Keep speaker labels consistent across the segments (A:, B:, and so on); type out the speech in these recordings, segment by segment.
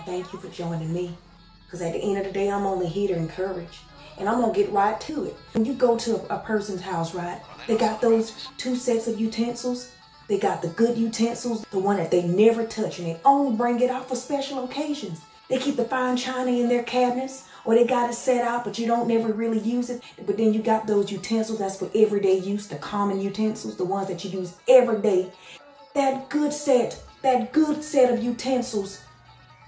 A: thank you for joining me. Because at the end of the day, I'm only here to encourage. And I'm going to get right to it. When you go to a person's house, right, they got those 2 sets of utensils. They got the good utensils, the one that they never touch, and they only bring it out for special occasions. They keep the fine china in their cabinets, or they got it set out, but you don't never really use it. But then you got those utensils that's for everyday use, the common utensils, the ones that you use every day. That good set of utensils,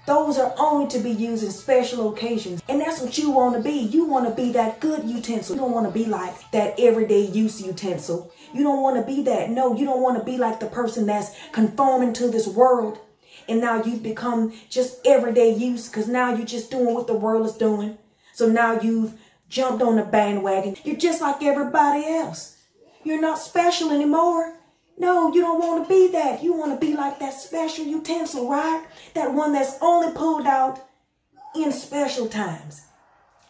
A: those are only to be used in special occasions. And that's what you want to be. You want to be that good utensil. You don't want to be like that everyday use utensil. You don't want to be that. No, you don't want to be like the person that's conforming to this world. And now you've become just everyday use because now you're just doing what the world is doing. So now you've jumped on the bandwagon. You're just like everybody else. You're not special anymore. No, you don't want to be that. You want to be like that special utensil, right? That one that's only pulled out in special times.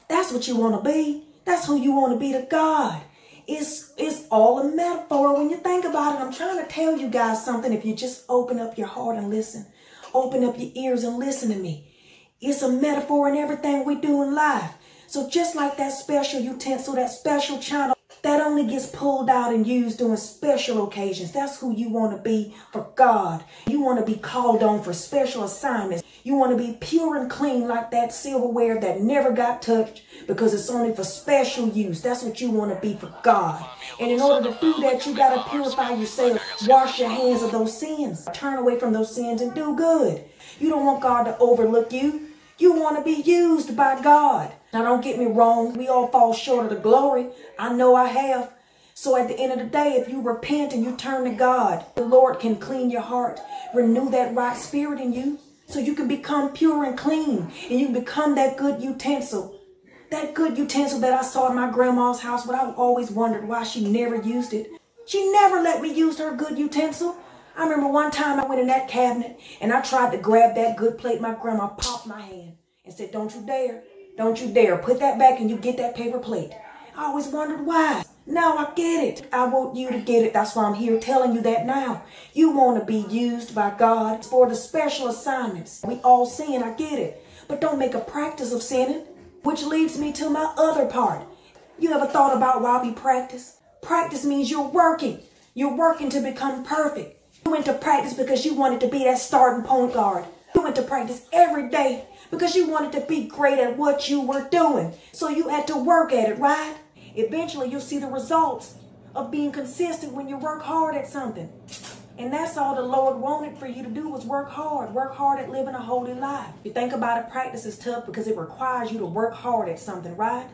A: That's what you want to be. That's who you want to be to God. It's all a metaphor when you think about it. I'm trying to tell you guys something. If you just open up your heart and listen, open up your ears and listen to me. It's a metaphor in everything we do in life. So just like that special utensil, that special china, that only gets pulled out and used during special occasions. That's who you want to be for God. You want to be called on for special assignments. You want to be pure and clean like that silverware that never got touched because it's only for special use. That's what you want to be for God. And in order to do that, you got to purify yourself. Wash your hands of those sins. Turn away from those sins and do good. You don't want God to overlook you. You want to be used by God. Now, don't get me wrong. We all fall short of the glory. I know I have. So at the end of the day, if you repent and you turn to God, the Lord can clean your heart, renew that right spirit in you so you can become pure and clean and you can become that good utensil. That good utensil that I saw in my grandma's house, but I always wondered why she never used it. She never let me use her good utensil. I remember one time I went in that cabinet and I tried to grab that good plate. My grandma popped my hand and said, "Don't you dare. Don't you dare. Put that back and you get that paper plate." I always wondered why. Now I get it. I want you to get it. That's why I'm here telling you that now. You want to be used by God for the special assignments. We all sin. I get it. But don't make a practice of sinning, which leads me to my other part. You ever thought about why we practice? Practice means you're working. You're working to become perfect. You went to practice because you wanted to be that starting point guard. You went to practice every day because you wanted to be great at what you were doing. So you had to work at it, right? Eventually, you'll see the results of being consistent when you work hard at something. And that's all the Lord wanted for you to do was work hard. Work hard at living a holy life. You think about it, practice is tough because it requires you to work hard at something, right?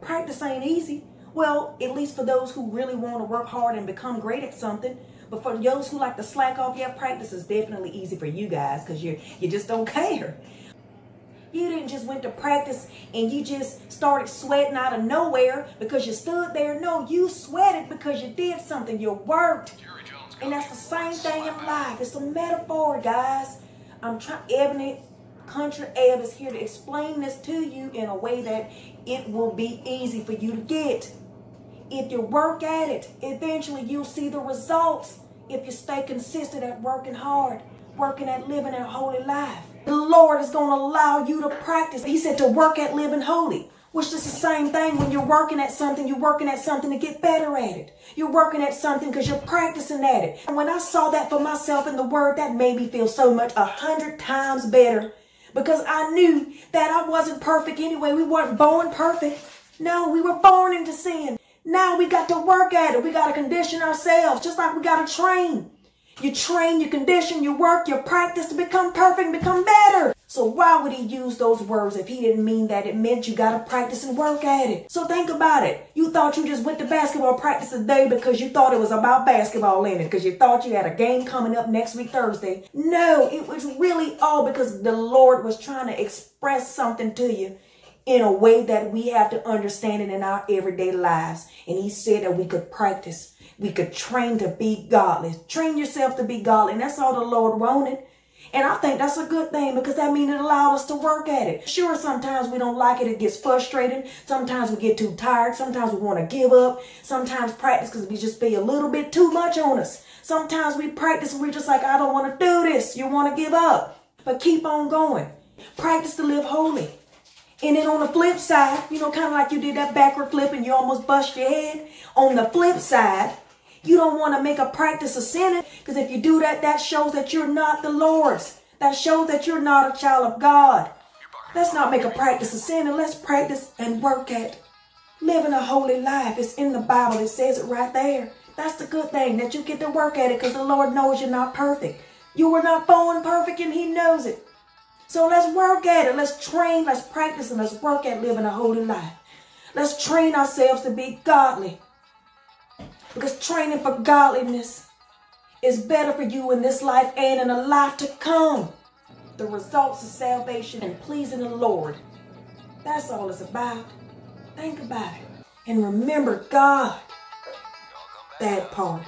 A: Practice ain't easy. Well, at least for those who really want to work hard and become great at something. But for those who like to slack off, yeah, practice is definitely easy for you guys because you just don't care. You didn't just went to practice and you just started sweating out of nowhere because you stood there. No, you sweated because you did something. You worked. And that's the same thing in life. It's a metaphor, guys. I'm trying. Ebony Country Ebb is here to explain this to you in a way that it will be easy for you to get. If you work at it, eventually you'll see the results. If you stay consistent at working hard, working at living a holy life. The Lord is going to allow you to practice. He said to work at living holy, which is the same thing when you're working at something. You're working at something to get better at it. You're working at something because you're practicing at it. And when I saw that for myself in the Word, that made me feel so much 100 times better because I knew that I wasn't perfect anyway. We weren't born perfect. No, we were born into sin. Now we got to work at it. We got to condition ourselves just like we got to train. You train, you condition, you work, you practice to become perfect and become better. So why would he use those words if he didn't mean that? It meant you got to practice and work at it. So think about it. You thought you just went to basketball practice today because you thought it was about basketball in it, because you thought you had a game coming up next week Thursday. No, it was really all because the Lord was trying to express something to you in a way that we have to understand it in our everyday lives. And he said that we could practice. We could train to be godly. Train yourself to be godly. And that's all the Lord wanted. And I think that's a good thing because that means it allowed us to work at it. Sure, sometimes we don't like it. It gets frustrating. Sometimes we get too tired. Sometimes we want to give up. Sometimes practice because we just be a little bit too much on us. Sometimes we practice and we're just like, I don't want to do this. You want to give up. But keep on going. Practice to live holy. And then on the flip side, you know, kind of like you did that backward flip and you almost bust your head. On the flip side, you don't want to make a practice of sinning, because if you do that, that shows that you're not the Lord's. That shows that you're not a child of God. Let's not make a practice of sinning. Let's practice and work at living a holy life. It's in the Bible. It says it right there. That's the good thing, that you get to work at it, because the Lord knows you're not perfect. You were not born perfect, and he knows it. So let's work at it. Let's train, let's practice, and let's work at living a holy life. Let's train ourselves to be godly. Because training for godliness is better for you in this life and in a life to come. The results of salvation and pleasing the Lord. That's all it's about. Think about it. And remember God. That part.